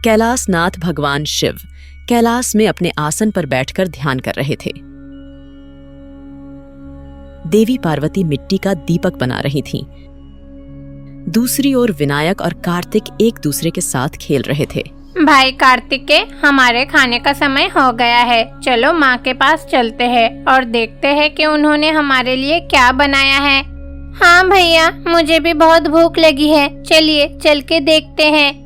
कैलाशनाथ भगवान शिव कैलाश में अपने आसन पर बैठकर ध्यान कर रहे थे। देवी पार्वती मिट्टी का दीपक बना रही थीं। दूसरी ओर विनायक और कार्तिक एक दूसरे के साथ खेल रहे थे। भाई कार्तिके, हमारे खाने का समय हो गया है। चलो माँ के पास चलते हैं और देखते हैं कि उन्होंने हमारे लिए क्या बनाया है। हाँ भैया, मुझे भी बहुत भूख लगी है। चलिए चल के देखते हैं।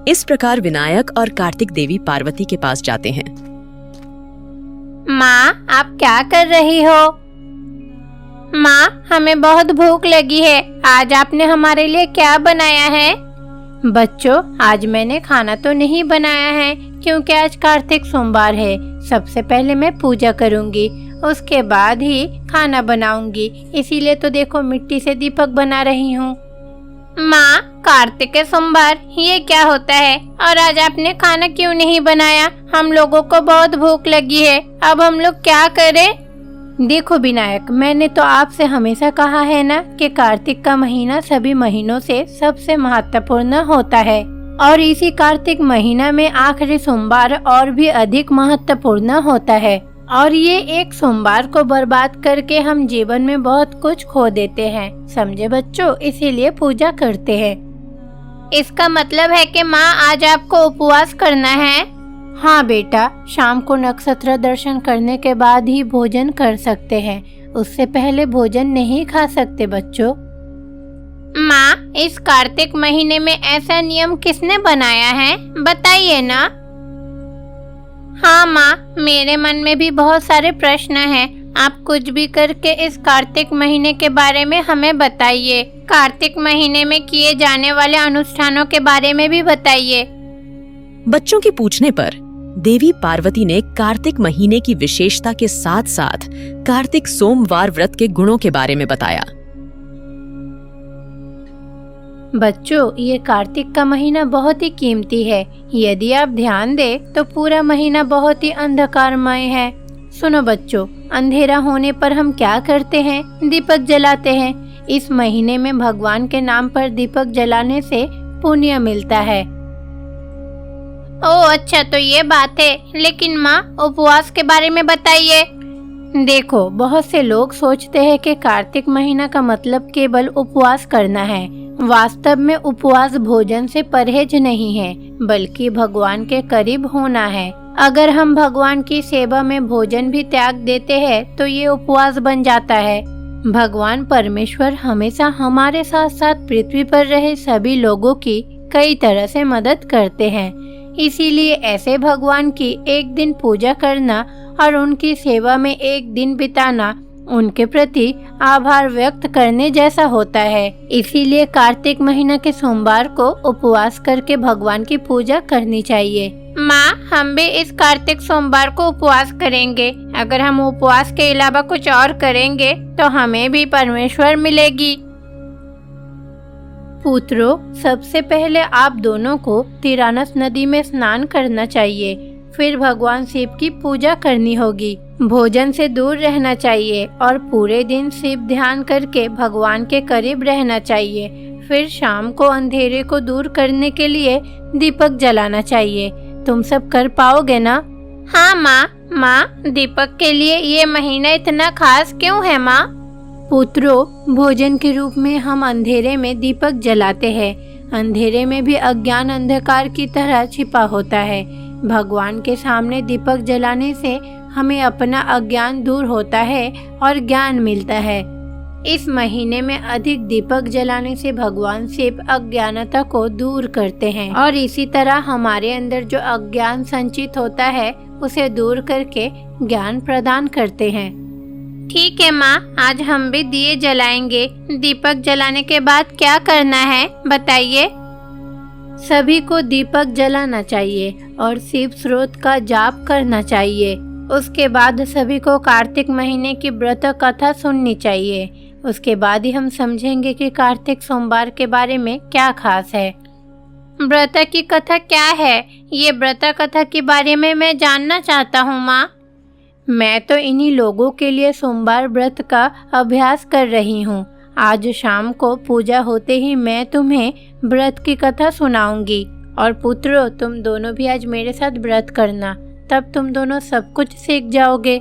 इस प्रकार विनायक और कार्तिक देवी पार्वती के पास जाते हैं। माँ, आप क्या कर रही हो? माँ, हमें बहुत भूख लगी है। आज आपने हमारे लिए क्या बनाया है? बच्चों, आज मैंने खाना तो नहीं बनाया है क्योंकि आज कार्तिक सोमवार है। सबसे पहले मैं पूजा करूंगी, उसके बाद ही खाना बनाऊंगी। इसीलिए तो देखो मिट्टी से दीपक बना रही हूँ। माँ, कार्तिक के सोमवार ये क्या होता है? और आज आपने खाना क्यों नहीं बनाया? हम लोगों को बहुत भूख लगी है। अब हम लोग क्या करें? देखो विनायक, मैंने तो आपसे हमेशा कहा है ना कि कार्तिक का महीना सभी महीनों से सबसे महत्वपूर्ण होता है और इसी कार्तिक महीना में आखिरी सोमवार और भी अधिक महत्वपूर्ण होता है। और ये एक सोमवार को बर्बाद करके हम जीवन में बहुत कुछ खो देते हैं, समझे बच्चों? इसीलिए पूजा करते हैं। इसका मतलब है कि माँ, आज आपको उपवास करना है? हाँ बेटा, शाम को नक्षत्र दर्शन करने के बाद ही भोजन कर सकते हैं। उससे पहले भोजन नहीं खा सकते बच्चों। माँ, इस कार्तिक महीने में ऐसा नियम किसने बनाया है? बताइए ना। हाँ माँ, मेरे मन में भी बहुत सारे प्रश्न हैं। आप कुछ भी करके इस कार्तिक महीने के बारे में हमें बताइए। कार्तिक महीने में किए जाने वाले अनुष्ठानों के बारे में भी बताइए। बच्चों के पूछने पर देवी पार्वती ने कार्तिक महीने की विशेषता के साथ साथ कार्तिक सोमवार व्रत के गुणों के बारे में बताया। बच्चों, ये कार्तिक का महीना बहुत ही कीमती है। यदि आप ध्यान दें तो पूरा महीना बहुत ही अंधकारमय है। सुनो बच्चों, अंधेरा होने पर हम क्या करते हैं? दीपक जलाते हैं। इस महीने में भगवान के नाम पर दीपक जलाने से पुण्य मिलता है। ओह अच्छा, तो ये बात है। लेकिन माँ, उपवास के बारे में बताइए। देखो, बहुत से लोग सोचते हैं कि कार्तिक महीना का मतलब केवल उपवास करना है। वास्तव में उपवास भोजन से परहेज नहीं है, बल्कि भगवान के करीब होना है। अगर हम भगवान की सेवा में भोजन भी त्याग देते हैं तो ये उपवास बन जाता है। भगवान परमेश्वर हमेशा हमारे साथ साथ पृथ्वी पर रहे सभी लोगों की कई तरह से मदद करते हैं। इसीलिए ऐसे भगवान की एक दिन पूजा करना और उनकी सेवा में एक दिन बिताना उनके प्रति आभार व्यक्त करने जैसा होता है। इसीलिए कार्तिक महीना के सोमवार को उपवास करके भगवान की पूजा करनी चाहिए। माँ, हम भी इस कार्तिक सोमवार को उपवास करेंगे। अगर हम उपवास के अलावा कुछ और करेंगे तो हमें भी परमेश्वर मिलेगी। पुत्रों, सबसे पहले आप दोनों को तिरानस नदी में स्नान करना चाहिए। फिर भगवान शिव की पूजा करनी होगी। भोजन से दूर रहना चाहिए और पूरे दिन शिव ध्यान करके भगवान के करीब रहना चाहिए। फिर शाम को अंधेरे को दूर करने के लिए दीपक जलाना चाहिए। तुम सब कर पाओगे ना? हाँ माँ, दीपक के लिए ये महीना इतना खास क्यों है माँ? पुत्रों, भोजन के रूप में हम अंधेरे में दीपक जलाते हैं। अंधेरे में भी अज्ञान अंधकार की तरह छिपा होता है। भगवान के सामने दीपक जलाने से हमें अपना अज्ञान दूर होता है और ज्ञान मिलता है। इस महीने में अधिक दीपक जलाने से भगवान शिव अज्ञानता को दूर करते हैं और इसी तरह हमारे अंदर जो अज्ञान संचित होता है उसे दूर करके ज्ञान प्रदान करते हैं। ठीक है माँ, आज हम भी दिए जलाएंगे। दीपक जलाने के बाद क्या करना है बताइए। सभी को दीपक जलाना चाहिए और शिव स्रोत का जाप करना चाहिए। उसके बाद सभी को कार्तिक महीने की व्रत कथा सुननी चाहिए। उसके बाद ही हम समझेंगे कि कार्तिक सोमवार के बारे में क्या खास है। व्रत की कथा क्या है? ये व्रत कथा के बारे में मैं जानना चाहता हूँ माँ। मैं तो इन्हीं लोगों के लिए सोमवार व्रत का अभ्यास कर रही हूँ। आज शाम को पूजा होते ही मैं तुम्हें व्रत की कथा सुनाऊंगी। और पुत्रों, तुम दोनों भी आज मेरे साथ व्रत करना, तब तुम दोनों सब कुछ सीख जाओगे।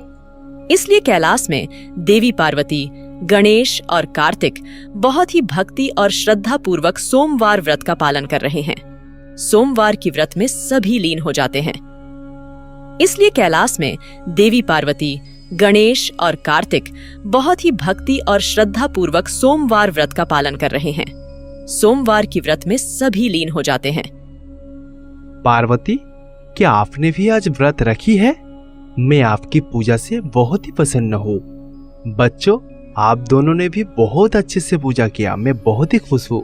इसलिए कैलाश में देवी पार्वती, गणेश और कार्तिक बहुत ही भक्ति और श्रद्धा पूर्वक सोमवार व्रत का पालन कर रहे हैं। सोमवार की व्रत में सभी लीन हो जाते हैं। इसलिए कैलाश में देवी पार्वती, गणेश और कार्तिक बहुत ही भक्ति और श्रद्धा पूर्वक सोमवार व्रत का पालन कर रहे हैं। सोमवार की व्रत में सभी लीन हो जाते हैं। पार्वती, क्या आपने भी आज व्रत रखी है? मैं आपकी पूजा से बहुत ही प्रसन्न हूँ। बच्चों, आप दोनों ने भी बहुत अच्छे से पूजा किया, मैं बहुत ही खुश हूँ।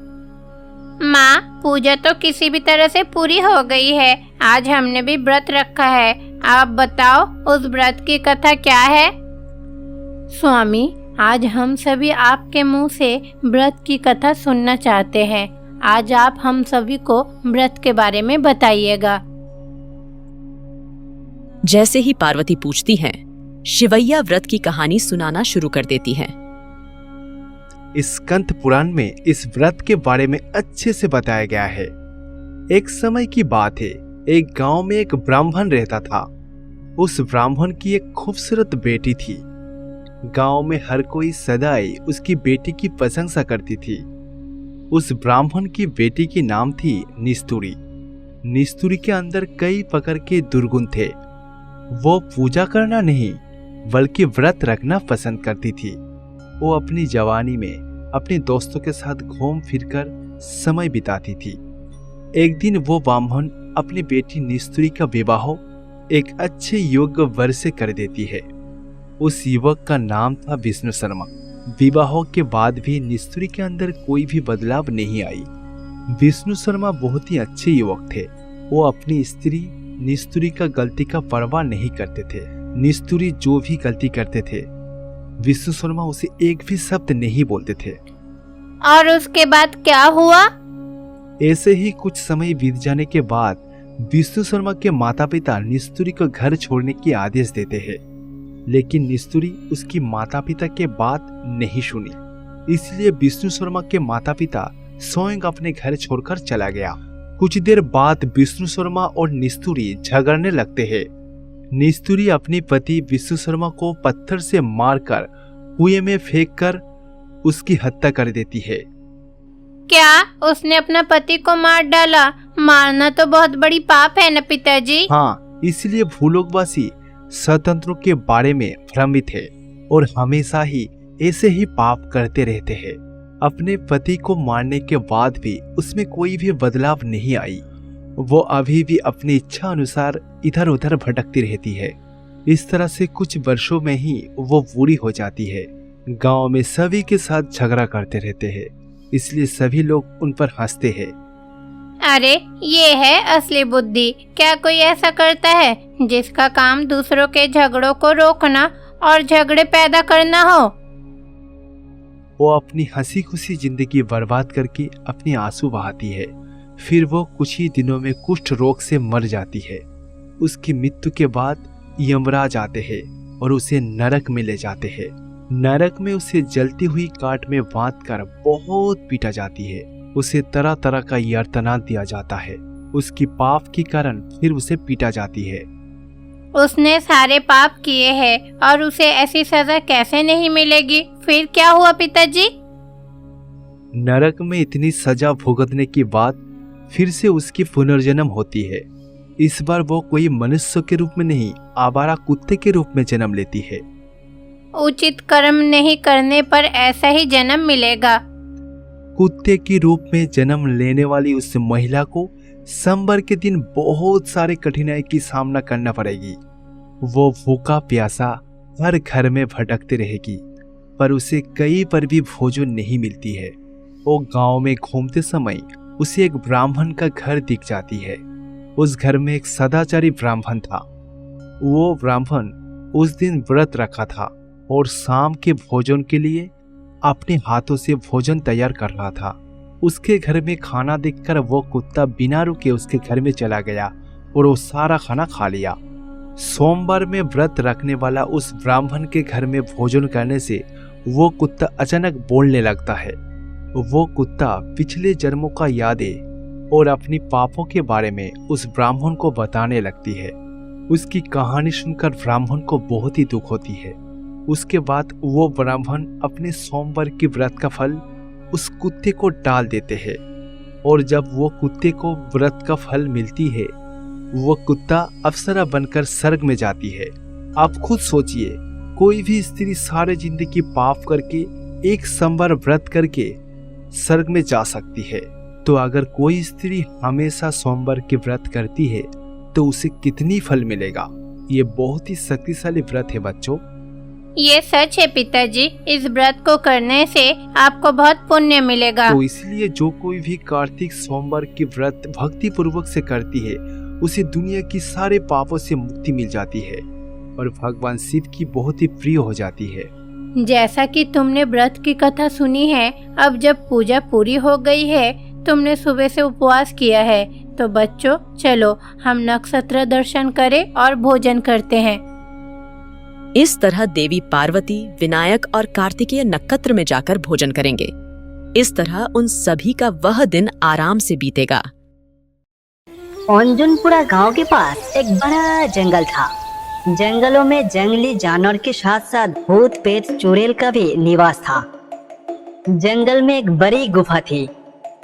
माँ, पूजा तो किसी भी तरह से पूरी हो गई है। आज हमने भी व्रत रखा है। आप बताओ, उस व्रत की कथा क्या है? स्वामी, आज हम सभी आपके मुंह से व्रत की कथा सुनना चाहते हैं। आज आप हम सभी को व्रत के बारे में बताइएगा। जैसे ही पार्वती पूछती हैं, शिवैया व्रत की कहानी सुनाना शुरू कर देती हैं। स्कंद पुराण में इस व्रत के बारे में अच्छे से बताया गया है। एक समय की बात है, एक गांव में एक ब्राह्मण रहता था। उस ब्राह्मण की एक खूबसूरत बेटी थी। गांव में हर कोई सदाई उसकी बेटी की प्रशंसा करती थी। उस ब्राह्मण की बेटी की नाम थी निस्तुरी। निस्तुरी के अंदर कई प्रकार के दुर्गुण थे। वो पूजा करना नहीं बल्कि व्रत रखना पसंद करती थी। वो अपनी जवानी में अपने दोस्तों के साथ घूम फिरकर समय बिताती थी। एक दिन वो ब्राह्मण अपनी बेटी निस्तुरी का विवाह एक अच्छे योग्य वर से कर देती है। उस युवक का नाम था विष्णु शर्मा। विवाह के बाद भी निस्तुरी के अंदर कोई भी बदलाव नहीं आई। विष्णु शर्मा बहुत ही अच्छे युवक थे। वो अपनी स्त्री निस्तुरी का गलती का परवाह नहीं करते थे। निस्तुरी जो भी गलती करते थे, विष्णु शर्मा उसे एक भी शब्द नहीं बोलते थे। और उसके बाद क्या हुआ? ऐसे ही कुछ समय बीत जाने के बाद विष्णु शर्मा के माता पिता निस्तुरी को घर छोड़ने की आदेश देते हैं। लेकिन निस्तुरी उसकी माता पिता के बात नहीं सुनी। इसलिए विष्णु शर्मा के माता पिता स्वयं अपने घर छोड़कर चला गया। कुछ देर बाद विष्णु शर्मा और निस्तुरी झगड़ने लगते हैं। निस्तुरी अपनी पति विष्णु शर्मा को पत्थर से मारकर कुएं में फेंककर उसकी हत्या कर देती है। क्या उसने अपना पति को मार डाला? मारना तो बहुत बड़ी पाप है न पिताजी। हाँ, इसलिए भूलोकवासी स्वतंत्रों के बारे में भ्रमित है और हमेशा ही ऐसे ही पाप करते रहते हैं। अपने पति को मारने के बाद भी उसमें कोई भी बदलाव नहीं आई। वो अभी भी अपनी इच्छा अनुसार इधर उधर भटकती रहती है। इस तरह से कुछ वर्षों में ही वो बूढ़ी हो जाती है। गांव में सभी के साथ झगड़ा करते रहते हैं, इसलिए सभी लोग उन पर हंसते हैं। अरे, ये है असली बुद्धि। क्या कोई ऐसा करता है जिसका काम दूसरों के झगड़ों को रोकना और झगड़े पैदा करना हो? वो अपनी हंसी खुशी जिंदगी बर्बाद करके अपनी आंसू बहाती है। फिर वो कुछ ही दिनों में कुष्ठ रोग से मर जाती है। उसकी मृत्यु के बाद यमराज आते हैं और उसे नरक में ले जाते हैं। नरक में उसे जलती हुई काठ में बांधकर बहुत पीटा जाती है। उसे तरह तरह का यातना दिया जाता है। उसकी पाप के कारण फिर उसे पीटा जाती है। उसने सारे पाप किए हैं और उसे ऐसी सजा कैसे नहीं मिलेगी? फिर क्या हुआ पिताजी? नरक में इतनी सजा भुगतने के बाद फिर से उसकी पुनर्जन्म होती है। इस बार वो कोई मनुष्य के रूप में नहीं, आवारा कुत्ते के रूप में जन्म लेती है। उचित कर्म नहीं करने पर ऐसा ही जन्म मिलेगा। कुत्ते के रूप में जन्म लेने वाली उस महिला को सोमवार के दिन बहुत सारे कठिनाई की सामना करना पड़ेगी। वो भूखा प्यासा हर घर में भटकती रहेगी, पर उसे कहीं पर भी भोजन नहीं मिलती है। वो गांव में घूमते समय उसे एक ब्राह्मण का घर दिख जाती है। उस घर में एक सदाचारी ब्राह्मण था। वो ब्राह्मण उस दिन व्रत रखा था और शाम के भोजन के लिए अपने हाथों से भोजन तैयार कर रहा था। उसके घर में खाना देखकर वो कुत्ता बिना रुके उसके घर में चला गया और वो सारा खाना खा लिया। सोमवार में व्रत रखने वाला उस ब्राह्मण के घर में भोजन करने से वो कुत्ता अचानक बोलने लगता है। वो कुत्ता पिछले जन्मों का यादें और अपनी पापों के बारे में उस ब्राह्मण को बताने लगती है। उसकी कहानी सुनकर ब्राह्मण को बहुत ही दुख होती है। उसके बाद वो ब्राह्मण अपने सोमवार की व्रत का फल उस कुत्ते को डाल देते हैं और जब वो कुत्ते को व्रत का फल मिलती है वो कुत्ता अप्सरा बनकर स्वर्ग में जाती है। आप खुद सोचिए, कोई भी स्त्री सारे जिंदगी पाप करके एक सोमवार व्रत करके स्वर्ग में जा सकती है, तो अगर कोई स्त्री हमेशा सोमवार की व्रत करती है तो उसे कितनी फल मिलेगा। ये बहुत ही शक्तिशाली व्रत है बच्चों। ये सच है पिताजी, इस व्रत को करने से आपको बहुत पुण्य मिलेगा। तो इसलिए जो कोई भी कार्तिक सोमवार की व्रत भक्ति पूर्वक से करती है उसे दुनिया की सारे पापों से मुक्ति मिल जाती है और भगवान शिव की बहुत ही प्रिय हो जाती है। जैसा कि तुमने व्रत की कथा सुनी है, अब जब पूजा पूरी हो गई है, तुमने सुबह से उपवास किया है, तो बच्चों चलो हम नक्षत्र दर्शन करें और भोजन करते हैं। इस तरह देवी पार्वती, विनायक और कार्तिकेय नक्षत्र में जाकर भोजन करेंगे। इस तरह उन सभी का वह दिन आराम से बीतेगा। अंजुनपुरा गांव के पास एक बड़ा जंगल था। जंगलों में जंगली जानवर के साथ साथ भूत प्रेत चुड़ैल का भी निवास था। जंगल में एक बड़ी गुफा थी।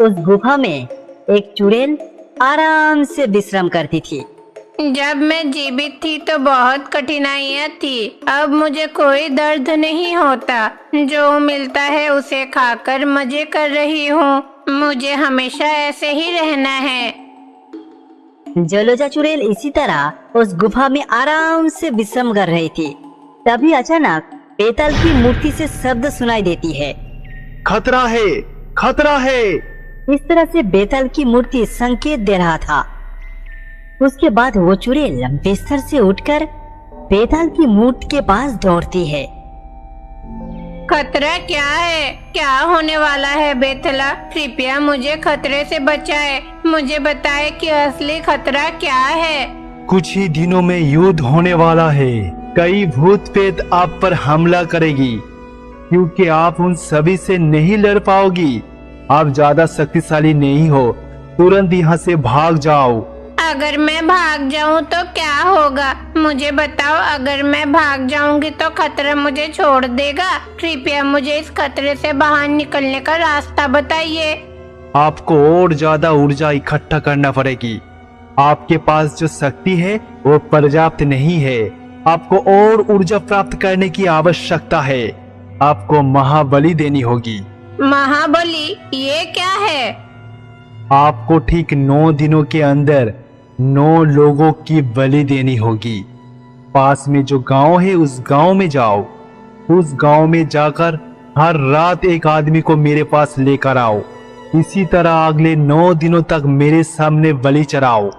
उस गुफा में एक चुड़ैल आराम से विश्राम करती थी। जब मैं जीवित थी तो बहुत कठिनाइयाँ थी, अब मुझे कोई दर्द नहीं होता। जो मिलता है उसे खाकर मजे कर रही हूँ। मुझे हमेशा ऐसे ही रहना है। जलोजा चुड़ैल इसी तरह उस गुफा में आराम से विश्राम कर रही थी। तभी अचानक बेताल की मूर्ति से शब्द सुनाई देती है, खतरा है, खतरा है। इस तरह से बेताल की मूर्ति संकेत दे रहा था। उसके बाद वो चुड़ैल बिस्तर से उठकर बेताल की मूर्ति के पास दौड़ती है। खतरा क्या है? क्या होने वाला है बेतला? कृपया मुझे खतरे से बचाए। मुझे बताए कि असली खतरा क्या है। कुछ ही दिनों में युद्ध होने वाला है। कई भूत प्रेत आप पर हमला करेगी क्योंकि आप उन सभी से नहीं लड़ पाओगी। आप ज्यादा शक्तिशाली नहीं हो। तुरंत यहाँ से भाग जाओ। अगर मैं भाग जाऊं तो क्या होगा? मुझे बताओ, अगर मैं भाग जाऊंगी तो खतरा मुझे छोड़ देगा? कृपया मुझे इस खतरे से बाहर निकलने का रास्ता बताइए। आपको और ज्यादा ऊर्जा इकट्ठा करना पड़ेगी। आपके पास जो शक्ति है वो पर्याप्त नहीं है। आपको और ऊर्जा प्राप्त करने की आवश्यकता है। आपको महाबली देनी होगी। महाबली? ये क्या है? आपको ठीक 9 दिनों के अंदर 9 लोगों की बलि देनी होगी। पास में जो गांव है उस गांव में जाओ। उस गांव में जाकर हर रात एक आदमी को मेरे पास लेकर आओ। इसी तरह अगले 9 दिनों तक मेरे सामने बलि चढ़ाओ।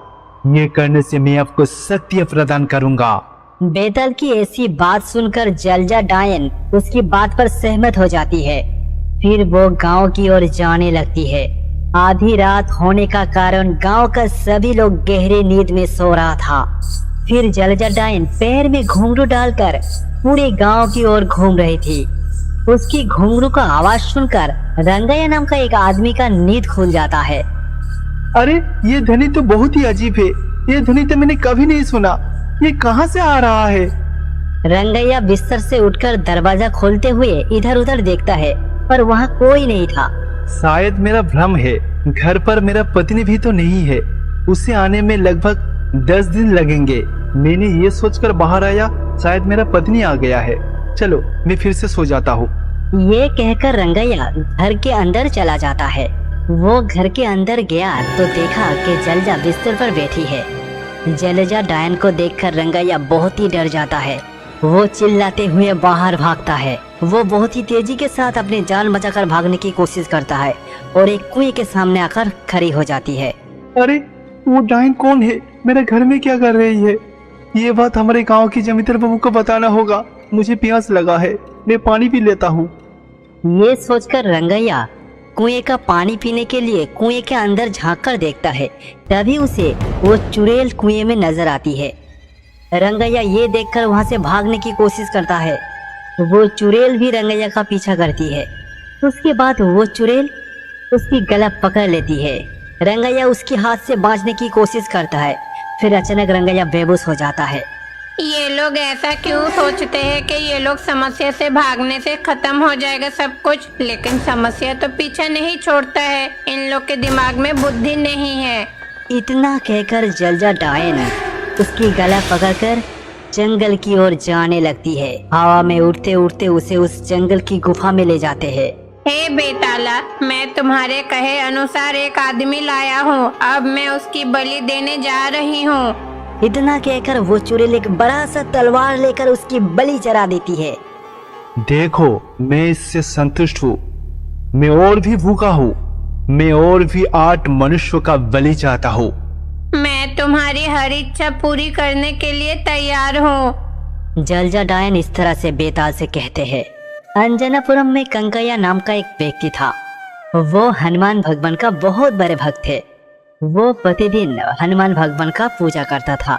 ये करने से मैं आपको शक्ति प्रदान करूंगा। बेताल की ऐसी बात सुनकर जलजा डायन उसकी बात पर सहमत हो जाती है। फिर वो गांव की ओर जाने लगती है। आधी रात होने का कारण गांव का सभी लोग गहरी नींद में सो रहा था। फिर जलजा डायन पैर में घुंघरू डालकर पूरे गांव की ओर घूम रही थी। उसकी घुंघरू का आवाज सुनकर रंगैया नाम का एक आदमी का नींद खुल जाता है। अरे ये ध्वनि तो बहुत ही अजीब है। ये ध्वनि तो मैंने कभी नहीं सुना। ये कहाँ से आ रहा है? रंगैया बिस्तर से उठकर दरवाजा खोलते हुए इधर उधर देखता है पर वहाँ कोई नहीं था। शायद मेरा भ्रम है। घर पर मेरा पत्नी भी तो नहीं है। उसे आने में लगभग 10 दिन लगेंगे। मैंने ये सोचकर बाहर आया शायद मेरा पत्नी आ गया है। चलो मैं फिर से सो जाता हूँ। ये कहकर रंगैया घर के अंदर चला जाता है। वो घर के अंदर गया तो देखा कि जलजा बिस्तर पर बैठी है। जलजा डायन को देखकर रंगैया बहुत ही डर जाता है। वो चिल्लाते हुए बाहर भागता है। वो बहुत ही तेजी के साथ अपनी जान बचाकर भागने की कोशिश करता है और एक कुएं के सामने आकर खड़ी हो जाती है। अरे वो डायन कौन है? मेरे घर में क्या कर रही है? ये बात हमारे गांव की जमींदार बाबू को बताना होगा। मुझे प्यास लगा है, मैं पानी पी लेता हूँ। ये सोचकर रंगैया कुएं का पानी पीने के लिए कुएं के अंदर झांक कर देखता है। तभी उसे वो चुड़ैल कुएं में नजर आती है। रंगैया ये देखकर वहां से भागने की कोशिश करता है। वो चुड़ैल भी रंगैया का पीछा करती है। उसके बाद वो चुड़ैल उसकी गला पकड़ लेती है। रंगैया उसके हाथ से बांचने की कोशिश करता है। फिर अचानक रंगैया बेबस हो जाता है। ये लोग ऐसा क्यों सोचते हैं कि ये लोग समस्या से भागने से खत्म हो जाएगा सब कुछ, लेकिन समस्या तो पीछा नहीं छोड़ता है। इन लोग के दिमाग में बुद्धि नहीं है। इतना कहकर जलजा डायन उसकी गला पकड़कर जंगल की ओर जाने लगती है। हवा में उड़ते उड़ते उसे उस जंगल की गुफा में ले जाते हैं। हे बेताला, मैं तुम्हारे कहे अनुसार एक आदमी लाया हूँ। अब मैं उसकी बलि देने जा रही हूँ। इतना कहकर वो चुड़ैल एक बड़ा सा तलवार लेकर उसकी बलि चढ़ा देती है। देखो, मैं इससे संतुष्ट हूँ। मैं और भी भूखा हूँ। मैं और भी 8 मनुष्यों का बलि चाहता हूँ। मैं तुम्हारी हर इच्छा पूरी करने के लिए तैयार हूँ। जलजा डायन इस तरह से बेताल से कहते हैं। अंजनापुरम में कंकैया नाम का एक व्यक्ति था। वो हनुमान भगवान का बहुत बड़े भक्त थे। वो प्रतिदिन हनुमान भगवान का पूजा करता था।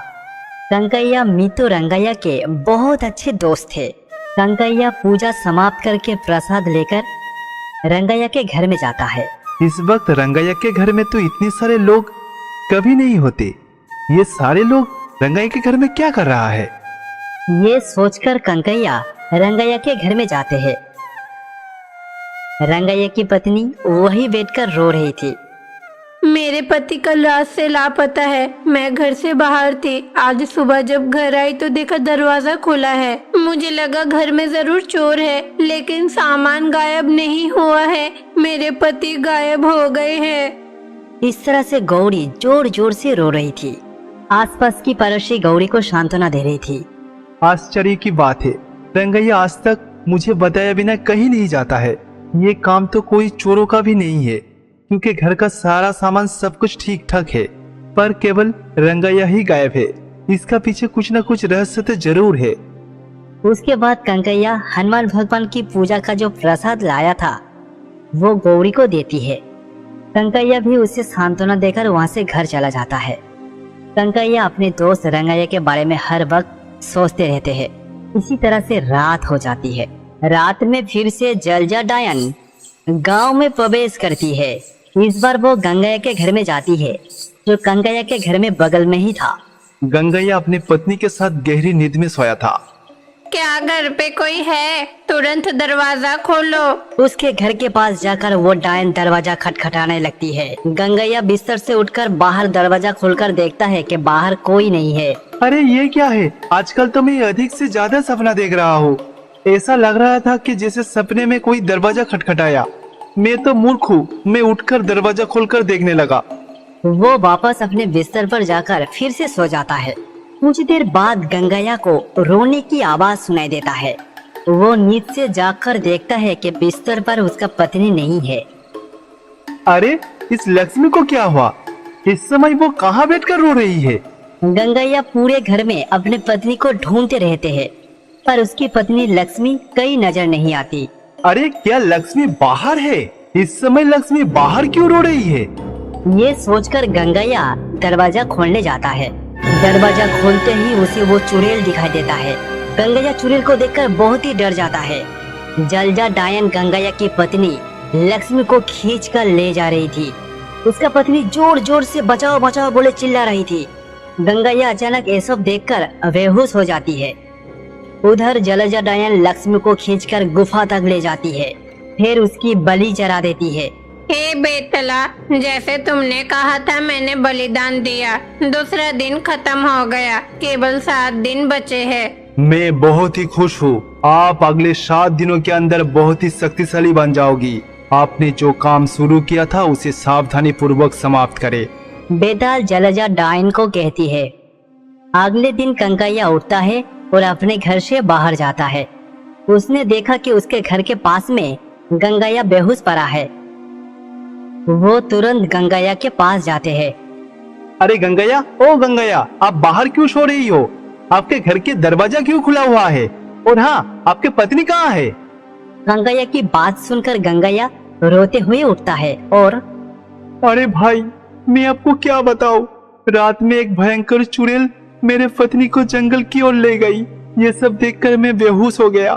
कंकैया मीतो रंगैया के बहुत अच्छे दोस्त थे। कंकैया पूजा समाप्त करके प्रसाद लेकर रंगैया के घर में जाता है। इस वक्त रंगैया के घर में तो इतने सारे लोग कभी नहीं होते। ये सारे लोग रंगैया के घर में क्या कर रहा है? ये सोचकर कंकैया रंगैया के घर में जाते हैं। रंगैया की पत्नी वही बैठकर रो रही थी। मेरे पति कल रात से लापता है। मैं घर से बाहर थी। आज सुबह जब घर आई तो देखा दरवाजा खुला है। मुझे लगा घर में जरूर चोर है, लेकिन सामान गायब नहीं हुआ है। मेरे पति गायब हो गए हैं। इस तरह से गौरी जोर जोर से रो रही थी। आसपास की पड़ोसी गौरी को सांत्वना दे रही थी। आश्चर्य की बात है, रंगैया आज तक मुझे बताया बिना कहीं नहीं जाता है। ये काम तो कोई चोरों का भी नहीं है, क्योंकि घर का सारा सामान सब कुछ ठीक ठाक है, पर केवल रंगैया ही गायब है। इसका पीछे कुछ न कुछ रहस्य तो जरूर है। उसके बाद कंकैया हनुमान भगवान की पूजा का जो प्रसाद लाया था वो गौरी को देती है। कंकैया भी उसे सांत्वना देकर वहां से घर चला जाता है। कंकैया अपने दोस्त रंगैया के बारे में हर वक्त सोचते रहते हैं। इसी तरह से रात हो जाती है। रात में फिर से जलजा डायन गांव में प्रवेश करती है। इस बार वो गंगैया के घर में जाती है, जो गंगैया के घर में बगल में ही था। गंगैया अपनी पत्नी के साथ गहरी नींद में सोया था। क्या घर पे कोई है? तुरंत दरवाजा खोलो। उसके घर के पास जाकर वो डायन दरवाजा खटखटाने लगती है। गंगैया बिस्तर से उठकर बाहर दरवाजा खोलकर देखता है कि बाहर कोई नहीं है। अरे ये क्या है? आजकल तो मैं अधिक से ज्यादा सपना देख रहा हूँ। ऐसा लग रहा था कि जैसे सपने में कोई दरवाजा खटखटाया। मैं तो मूर्ख हूँ। मैं उठकर दरवाजा खोलकर देखने लगा। वो वापस अपने बिस्तर पर जाकर फिर से सो जाता है। कुछ देर बाद गंगैया को रोने की आवाज सुनाई देता है। वो नींद से जागकर देखता है कि बिस्तर पर उसका पत्नी नहीं है। अरे इस लक्ष्मी को क्या हुआ? इस समय वो कहाँ बैठकर रो रही है? गंगैया पूरे घर में अपने पत्नी को ढूंढते रहते हैं, पर उसकी पत्नी लक्ष्मी कहीं नजर नहीं आती। अरे क्या लक्ष्मी बाहर है? इस समय लक्ष्मी बाहर क्यों रो रही है? ये सोचकर गंगैया दरवाजा खोलने जाता है। दरवाजा खोलते ही उसे वो चुड़ैल दिखाई देता है। गंगैया चुड़ैल को देखकर बहुत ही डर जाता है। जलजा डायन गंगैया की पत्नी लक्ष्मी को खींच कर ले जा रही थी। उसका पत्नी जोर जोर से बचाओ बचाओ बोले चिल्ला रही थी। गंगैया अचानक ये सब देखकर बेहोश हो जाती है। उधर जलजा डायन लक्ष्मी को खींचकर गुफा तक ले जाती है, फिर उसकी बलि चढ़ा देती है। हे बेतला, जैसे तुमने कहा था मैंने बलिदान दिया। दूसरा दिन खत्म हो गया। केवल 7 दिन बचे हैं। मैं बहुत ही खुश हूँ। आप अगले 7 दिनों के अंदर बहुत ही शक्तिशाली बन जाओगी। आपने जो काम शुरू किया था उसे सावधानी पूर्वक समाप्त करे। बेताल जलजा डायन को कहती है। अगले दिन कंकैया उठता है और अपने घर से बाहर जाता है। उसने देखा कि उसके घर के पास में गंगैया बेहोश पड़ा है। वो तुरंत गंगैया के पास जाते हैं। अरे गंगैया, ओ गंगैया, आप बाहर क्यों सो रही हो? आपके घर के दरवाजा क्यों खुला हुआ है? और हाँ, आपके पत्नी कहाँ है? गंगैया की बात सुनकर गंगैया रोते हुए उठता है और अरे भाई, मैं आपको क्या बताऊं? रात में एक भयंकर चुड़ैल मेरे पत्नी को जंगल की ओर ले गई। ये सब देखकर मैं बेहोश हो गया।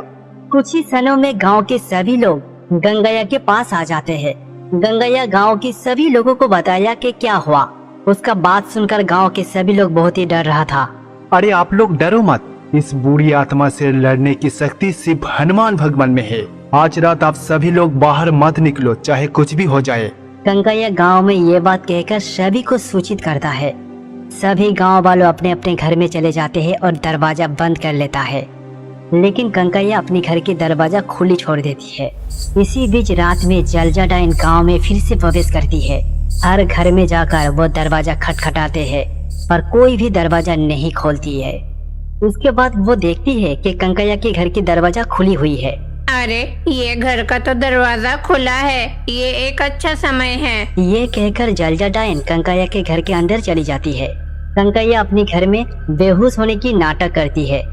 कुछ ही क्षणों में गांव के सभी लोग गंगैया के पास आ जाते हैं। गंगैया गांव की सभी लोगों को बताया कि क्या हुआ। उसका बात सुनकर गांव के सभी लोग बहुत ही डर रहा था। अरे आप लोग डरो मत, इस बूढ़ी आत्मा से लड़ने की शक्ति सिर्फ हनुमान भगवान में है। आज रात आप सभी लोग बाहर मत निकलो, चाहे कुछ भी हो जाए। गंगैया गांव में ये बात कहकर सभी को सूचित करता है। सभी गांव वालों अपने अपने घर में चले जाते हैं और दरवाजा बंद कर लेता है, लेकिन गंगैया अपनी घर की दरवाजा खुली छोड़ देती है। इसी बीच रात में जलजा डायन गांव में फिर से प्रवेश करती है। हर घर में जाकर वो दरवाजा खटखटाते हैं पर कोई भी दरवाजा नहीं खोलती है। उसके बाद वो देखती है कि गंगैया के घर की दरवाजा खुली हुई है। अरे ये घर का तो दरवाजा खुला है, ये एक अच्छा समय है। ये कहकर जलजा डायन गंगैया के घर के अंदर चली जाती है। गंगैया अपने घर में बेहोश होने की नाटक करती है।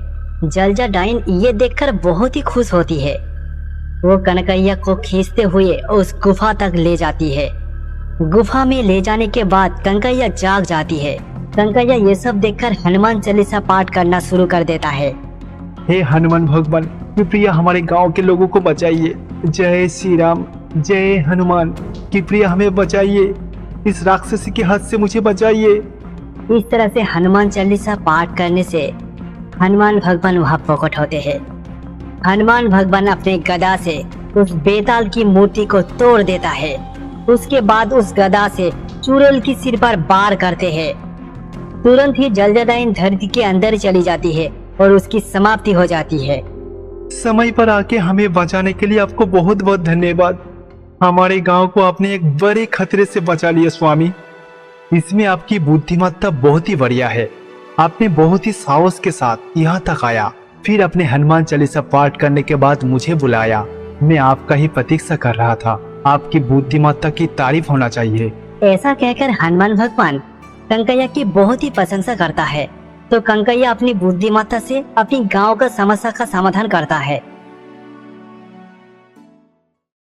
जलजा डायन ये देखकर बहुत ही खुश होती है। वो गंगैया को खींचते हुए उस गुफा तक ले जाती है। गुफा में ले जाने के बाद गंगैया जाग जाती है। गंगैया ये सब देखकर हनुमान चालीसा पाठ करना शुरू कर देता है। हे हनुमान भगवान, कृपया हमारे गांव के लोगों को बचाइए। जय श्री राम, जय हनुमान, कृपया हमें बचाइए, इस राक्षसी के हाथ से मुझे बचाइए। इस तरह से हनुमान चालीसा पाठ करने से हनुमान भगवान वहाँ प्रकट होते हैं। हनुमान भगवान अपने गदा से उस बेताल की मूर्ति को तोड़ देता है। उसके बाद उस गदा से चुड़ैल की सिर पर वार करते हैं। तुरंत ही जलजा डायन धरती के अंदर चली जाती है और उसकी समाप्ति हो जाती है। समय पर आके हमें बचाने के लिए आपको बहुत बहुत धन्यवाद। हमारे गांव को आपने एक बड़े खतरे से बचा लिया स्वामी। इसमें आपकी बुद्धिमत्ता बहुत ही बढ़िया है। आपने बहुत ही साहस के साथ यहाँ तक आया, फिर अपने हनुमान चालीसा पाठ करने के बाद मुझे बुलाया। मैं आपका ही प्रतीक्षा कर रहा था। आपकी बुद्धिमत्ता की तारीफ होना चाहिए। ऐसा कहकर हनुमान भगवान गंगैया की बहुत ही प्रशंसा करता है। तो गंगैया अपनी बुद्धिमत्ता से अपनी गांव का समस्या का समाधान करता है।